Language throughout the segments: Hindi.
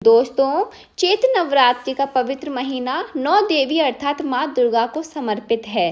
दोस्तों, चैत्र नवरात्रि का पवित्र महीना 9 देवी अर्थात माँ दुर्गा को समर्पित है।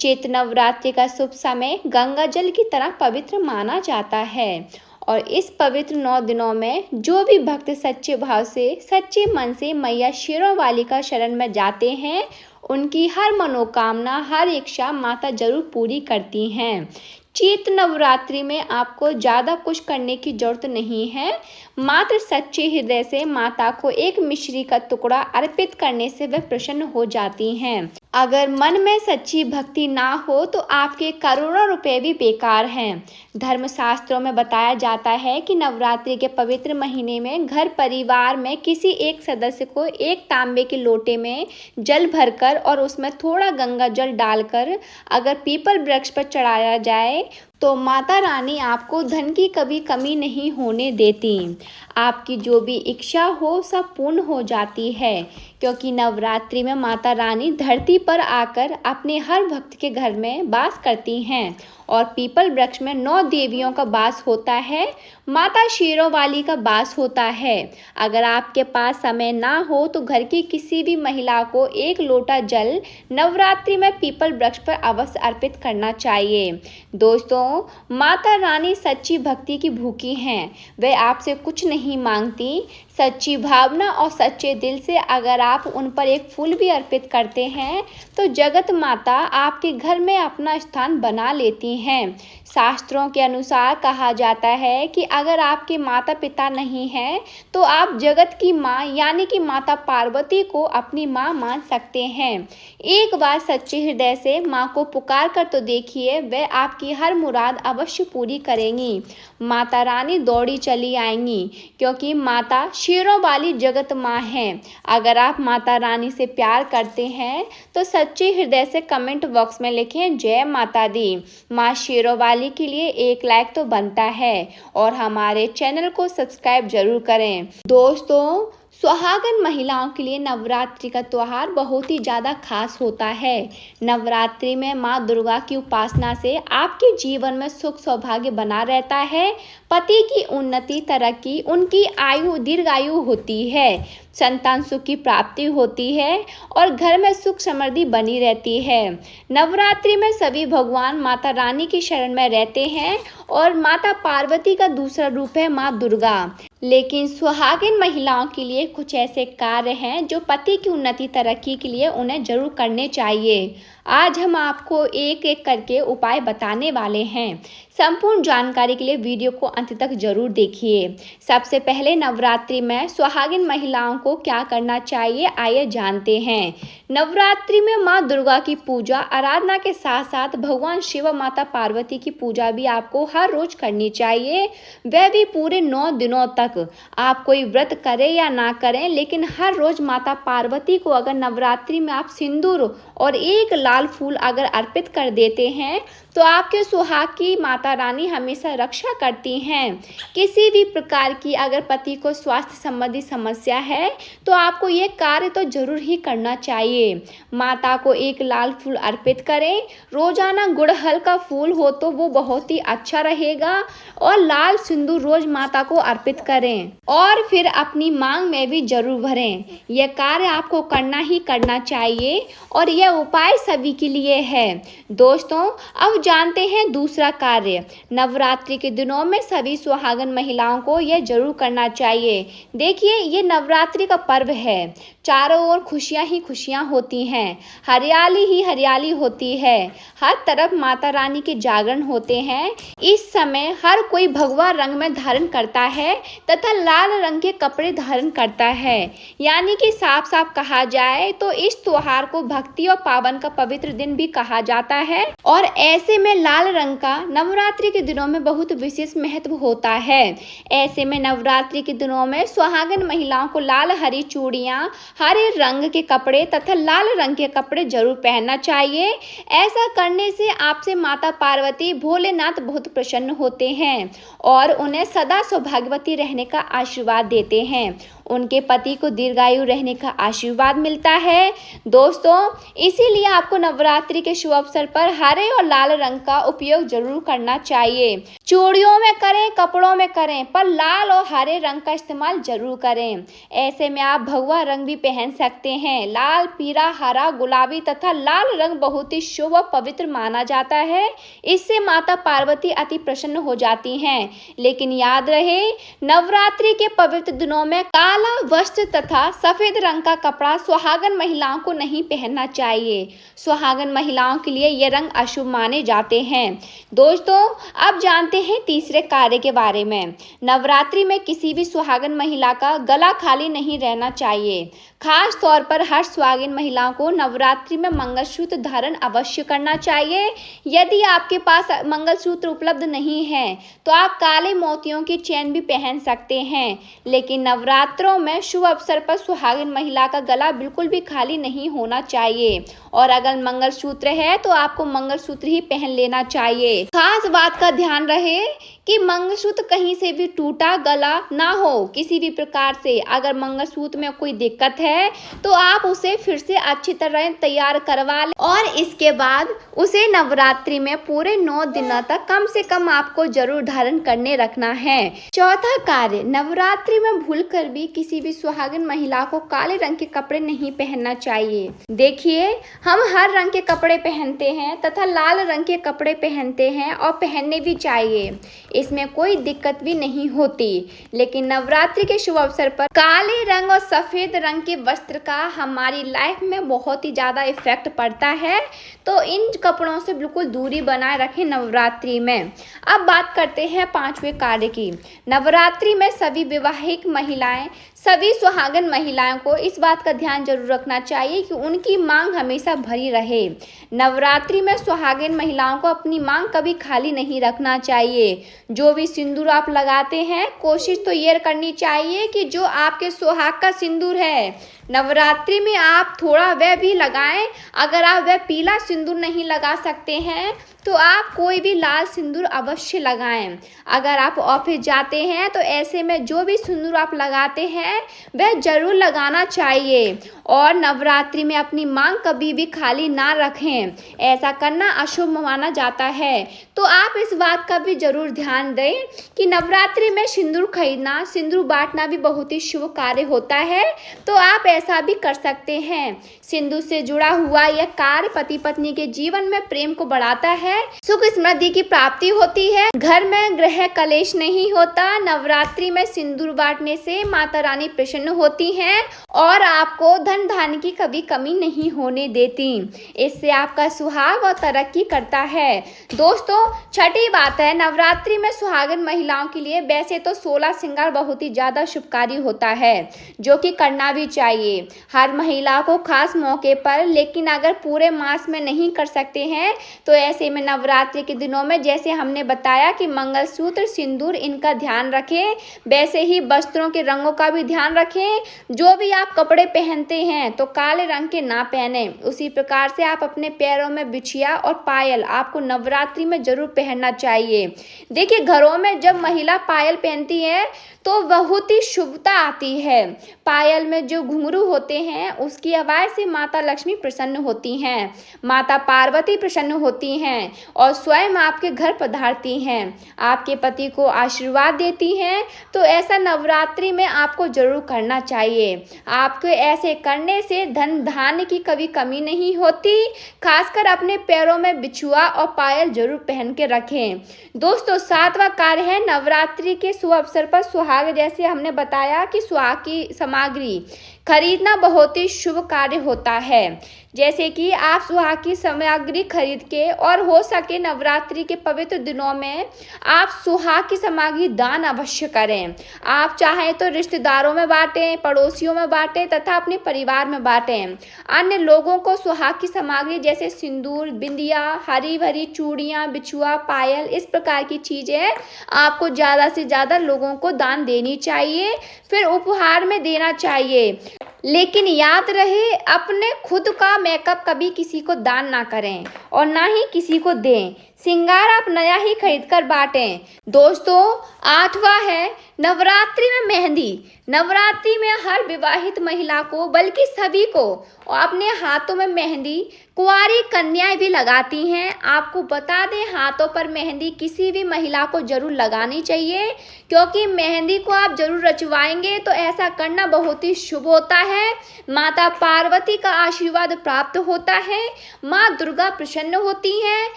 चैत्र नवरात्रि का शुभ समय गंगा जल की तरह पवित्र माना जाता है और इस पवित्र 9 दिनों में जो भी भक्त सच्चे भाव से सच्चे मन से मैया शेरों वाली का शरण में जाते हैं, उनकी हर मनोकामना हर इच्छा माता जरूर पूरी करती हैं। चैत्र नवरात्रि में आपको ज़्यादा कुछ करने की जरूरत नहीं है। मात्र सच्चे हृदय से माता को एक मिश्री का टुकड़ा अर्पित करने से वह प्रसन्न हो जाती हैं। अगर मन में सच्ची भक्ति ना हो तो आपके करोड़ों रुपए भी बेकार हैं। धर्मशास्त्रों में बताया जाता है कि नवरात्रि के पवित्र महीने में घर परिवार में किसी एक सदस्य को एक तांबे के लोटे में जल भरकर और उसमें थोड़ा गंगा जल डालकर अगर पीपल वृक्ष पर चढ़ाया जाए तो माता रानी आपको धन की कभी कमी नहीं होने देती। आपकी जो भी इच्छा हो सब पूर्ण हो जाती है, क्योंकि नवरात्रि में माता रानी धरती पर आकर अपने हर भक्त के घर में वास करती हैं और पीपल वृक्ष में 9 देवियों का वास होता है, माता शेरों वाली का वास होता है। अगर आपके पास समय ना हो तो घर की किसी भी महिला को एक लोटा जल नवरात्रि में पीपल वृक्ष पर अवश्य अर्पित करना चाहिए। दोस्तों, माता रानी सच्ची भक्ति की भूखी हैं। वे आपसे कुछ नहीं मांगती। सच्ची भावना और सच्चे दिल से अगर आप उन पर एक फूल भी अर्पित करते हैं तो जगत माता आपके घर में अपना स्थान बना लेती हैं। शास्त्रों के अनुसार कहा जाता है कि अगर आपके माता पिता नहीं हैं तो आप जगत की माँ यानी कि माता पार्वती को अपनी माँ मान सकते हैं। एक बार सच्चे हृदय से माँ को पुकार कर तो देखिए, वह आपकी हर मुराद अवश्य पूरी करेंगी। माता रानी दौड़ी चली आएंगी, क्योंकि माता शेरों वाली जगत माँ है। अगर आप माता रानी से प्यार करते हैं तो सच्चे हृदय से कमेंट बॉक्स में लिखें जय माता दी। माँ शेरों वाली के लिए एक लाइक तो बनता है और हमारे चैनल को सब्सक्राइब जरूर करें। दोस्तों, सुहागन महिलाओं के लिए नवरात्रि का त्योहार बहुत ही ज़्यादा खास होता है। नवरात्रि में माँ दुर्गा की उपासना से आपके जीवन में सुख सौभाग्य बना रहता है, पति की उन्नति तरक्की, उनकी आयु दीर्घायु होती है, संतान सुख की प्राप्ति होती है और घर में सुख समृद्धि बनी रहती है। नवरात्रि में सभी भगवान माता रानी की शरण में रहते हैं और माता पार्वती का दूसरा रूप है माँ दुर्गा। लेकिन सुहागिन महिलाओं के लिए कुछ ऐसे कार्य हैं जो पति की उन्नति तरक्की के लिए उन्हें जरूर करने चाहिए। आज हम आपको एक एक करके उपाय बताने वाले हैं। संपूर्ण जानकारी के लिए वीडियो को अंत तक जरूर देखिए। सबसे पहले नवरात्रि में सुहागिन महिलाओं को क्या करना चाहिए, आइए जानते हैं। नवरात्रि में माँ दुर्गा की पूजा आराधना के साथ साथ भगवान शिव माता पार्वती की पूजा भी आपको हर रोज करनी चाहिए, वह भी पूरे 9 दिनों तक। आप कोई व्रत करें या ना करें, लेकिन हर रोज माता पार्वती को अगर नवरात्रि में आप सिंदूर और एक लाल फूल अगर अर्पित कर देते हैं तो आपके सुहाग की माता रानी हमेशा रक्षा करती हैं। किसी भी प्रकार की अगर पति को स्वास्थ्य संबंधी समस्या है तो आपको ये कार्य तो जरूर ही करना चाहिए। माता को एक लाल फूल अर्पित करें। रोजाना गुड़हल का फूल हो तो वो बहुत ही अच्छा रहेगा और लाल सिंदूर रोज माता को अर्पित करें और फिर अपनी मांग में भी जरूर भरें। यह कार्य आपको करना ही करना चाहिए और यह उपाय सभी के लिए है। दोस्तों, अब जानते हैं दूसरा कार्य। नवरात्रि के दिनों में सभी सुहागन महिलाओं को यह जरूर करना चाहिए। देखिए, ये नवरात्रि का पर्व है, चारों ओर खुशियां ही खुशियां होती हैं, हरियाली ही हरियाली होती है, हर तरफ माता रानी के जागरण होते हैं। इस समय हर कोई भगवा रंग में धारण करता है तथा लाल रंग के कपड़े धारण करता है। यानी कि साफ साफ कहा जाए तो इस त्योहार को भक्ति और पावन का पवित्र दिन भी कहा जाता है और ऐसे में लाल रंग का नवरात्रि के दिनों में बहुत विशेष महत्व होता है। ऐसे में नवरात्रि के दिनों में सुहागन महिलाओं को लाल हरी चूड़ियां, हरे रंग के कपड़े तथा लाल रंग के कपड़े जरूर पहनना चाहिए। ऐसा करने से आपसे माता पार्वती भोलेनाथ बहुत प्रसन्न होते हैं और उन्हें सदा सौभाग्यवती रहने का आशीर्वाद देते हैं। उनके पति को दीर्घायु रहने का आशीर्वाद मिलता है। दोस्तों, इसीलिए आपको नवरात्रि के शुभ अवसर पर हरे और लाल रंग का उपयोग जरूर करना चाहिए। चूड़ियों में करें, कपड़ों में करें, पर लाल और हरे रंग का इस्तेमाल जरूर करें। ऐसे में आप भगवा रंग भी पहन सकते हैं। लाल, पीला, हरा, गुलाबी तथा लाल रंग बहुत ही शुभ और पवित्र माना जाता है। इससे माता पार्वती अति प्रसन्न हो जाती हैं। लेकिन याद रहे, नवरात्रि के पवित्र दिनों में काला वस्त्र तथा सफेद रंग का कपड़ा सुहागन महिलाओं को नहीं पहनना चाहिए। सुहागन महिलाओं के लिए ये रंग अशुभ माने जाते हैं। दोस्तों, अब जानते हैं तीसरे कार्य के बारे में। नवरात्रि में किसी भी सुहागन महिला का गला खाली नहीं रहना चाहिए। खास तौर पर हर सुहागिन महिलाओं को नवरात्रि में मंगलसूत्र धारण अवश्य करना चाहिए। यदि आपके पास मंगलसूत्र उपलब्ध नहीं है तो आप काले मोतियों की चेन भी पहन सकते हैं। लेकिन नवरात्रों में शुभ अवसर पर सुहागिन महिला का गला बिल्कुल भी खाली नहीं होना चाहिए। और अगर मंगलसूत्र है तो आपको मंगलसूत्र ही पहन लेना चाहिए। खास बात का ध्यान रहे कि मंगलसूत्र कहीं से भी टूटा गला ना हो किसी भी प्रकार से। अगर मंगलसूत्र में कोई दिक्कत है तो आप उसे फिर से अच्छी तरह तैयार करवा लें और इसके बाद उसे नवरात्रि में पूरे 9 दिनों तक कम से कम आपको जरूर धारण करने रखना है। चौथा कार्य, नवरात्रि में भूलकर भी किसी भी सुहागिन महिला को काले रंग के कपड़े नहीं पहनना चाहिए। देखिए, हम हर रंग के कपड़े पहनते हैं तथा लाल रंग के कपड़े पहनते हैं और पहनने भी चाहिए, इसमें कोई दिक्कत भी नहीं होती। लेकिन नवरात्रि के शुभ अवसर पर काले रंग और सफेद रंग के वस्त्र का हमारी लाइफ में बहुत ही ज्यादा इफेक्ट पड़ता है, तो इन कपड़ों से बिल्कुल दूरी बनाए रखें नवरात्रि में। अब बात करते हैं पांचवें कार्य की। नवरात्रि में सभी विवाहित महिलाएं, सभी सुहागन महिलाओं को इस बात का ध्यान जरूर रखना चाहिए कि उनकी मांग हमेशा भरी रहे। नवरात्रि में सुहागिन महिलाओं को अपनी मांग कभी खाली नहीं रखना चाहिए। जो भी सिंदूर आप लगाते हैं, कोशिश तो ये करनी चाहिए कि जो आपके सुहाग का सिंदूर है नवरात्रि में आप थोड़ा वह भी लगाएं। अगर आप वह पीला सिंदूर नहीं लगा सकते हैं तो आप कोई भी लाल सिंदूर अवश्य लगाएं। अगर आप ऑफिस जाते हैं तो ऐसे में जो भी सिंदूर आप लगाते हैं वह जरूर लगाना चाहिए। और नवरात्रि में अपनी मांग कभी भी खाली ना रखें, ऐसा करना अशुभ माना जाता है। तो आप इस बात का भी जरूर ध्यान दें कि नवरात्रि में सिंदूर खरीदना, सिंदूर बांटना भी बहुत ही शुभ कार्य होता है, तो आप ऐसा भी कर सकते हैं। सिंदूर से जुड़ा हुआ यह कार्य पति पत्नी के जीवन में प्रेम को बढ़ाता है, सुख समृद्धि की प्राप्ति होती है, घर में गृह कलेश नहीं होता। नवरात्रि में सिंदूर बांटने से माता रानी प्रसन्न होती हैं और आपको धन धान्य की कभी कमी नहीं होने देती। इससे आपका सुहाग और तरक्की करता है। दोस्तों, छठी बात है, नवरात्रि में सुहागन महिलाओं के लिए वैसे तो 16 श्रृंगार बहुत ही ज्यादा शुभकारी होता है, जो कि करना भी चाहिए हर महिला को खास मौके पर। लेकिन अगर पूरे मास में नहीं कर सकते हैं तो ऐसे में नवरात्रि के दिनों में जैसे हमने बताया कि मंगलसूत्र, सिंदूर, इनका ध्यान रखें। वैसे ही वस्त्रों के रंगों का भी ध्यान रखें। जो भी आप कपड़े पहनते हैं तो काले रंग के ना पहने। उसी प्रकार से आप अपने पैरों में बिछिया और पायल आपको नवरात्रि में जरूर पहनना चाहिए। देखिए, घरों में जब महिला पायल पहनती है तो बहुत ही शुभता आती है। पायल में जो घुंघरू होते हैं उसकी आवाज से माता लक्ष्मी प्रसन्न होती हैं, माता पार्वती प्रसन्न होती हैं और स्वयं आपके घर पधारती हैं, आपके पति को आशीर्वाद देती हैं। तो ऐसा नवरात्रि में आपको जरूर करना चाहिए। आपको ऐसे करने से धन धान्य की कभी कमी नहीं होती। खासकर अपने पैरों में बिछुआ और पायल जरूर पहन के रखें। दोस्तों, 7वां कार्य है नवरात्रि के शुभ अवसर पर सुहाग, जैसे हमने बताया कि सुहाग की सामग्री खरीदना बहुत ही शुभ कार्य होता है। जैसे कि आप सुहाग की सामग्री खरीद के, और हो सके नवरात्रि के पवित्र दिनों में आप सुहाग की सामग्री दान अवश्य करें। आप चाहें तो रिश्तेदारों में बांटें, पड़ोसियों में बांटें तथा अपने परिवार में बांटें। अन्य लोगों को सुहाग की सामग्री जैसे सिंदूर, बिंदिया, हरी भरी चूड़ियाँ, बिछुआ, पायल, इस प्रकार की चीजें आपको ज़्यादा से ज़्यादा लोगों को दान देनी चाहिए, फिर उपहार में देना चाहिए। लेकिन याद रहे, अपने खुद का मेकअप कभी किसी को दान ना करें और ना ही किसी को दें। श्रृंगार आप नया ही खरीद कर बांटें। दोस्तों, 8वां है नवरात्रि में मेहंदी। नवरात्रि में हर विवाहित महिला को, बल्कि सभी को, अपने हाथों में मेहंदी कुंवारी कन्याएं भी लगाती हैं। आपको बता दें, हाथों पर मेहंदी किसी भी महिला को जरूर लगानी चाहिए, क्योंकि मेहंदी को आप जरूर रचवाएंगे तो ऐसा करना बहुत ही शुभ होता है। माता पार्वती का आशीर्वाद प्राप्त होता है, माँ दुर्गा प्रसन्न होती हैं।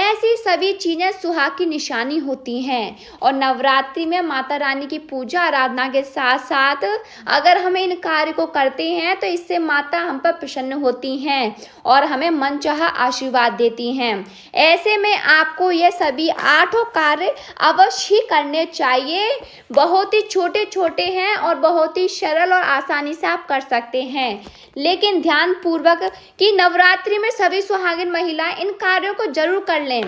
ऐसी सभी चीजें सुहाग की निशानी होती हैं। और नवरात्रि में माता रानी की पूजा आराधना के साथ साथ अगर हम इन कार्य को करते हैं तो इससे माता हम पर प्रसन्न होती हैं और हमें मनचाहा आशीर्वाद देती हैं। ऐसे में आपको ये सभी 8 कार्य अवश्य ही करने चाहिए। बहुत ही छोटे छोटे हैं और बहुत ही सरल और आसानी से आप कर सकते हैं, लेकिन ध्यान पूर्वक कि नवरात्रि में सभी सुहागिन महिलाएं इन कार्यों को जरूर कर लें।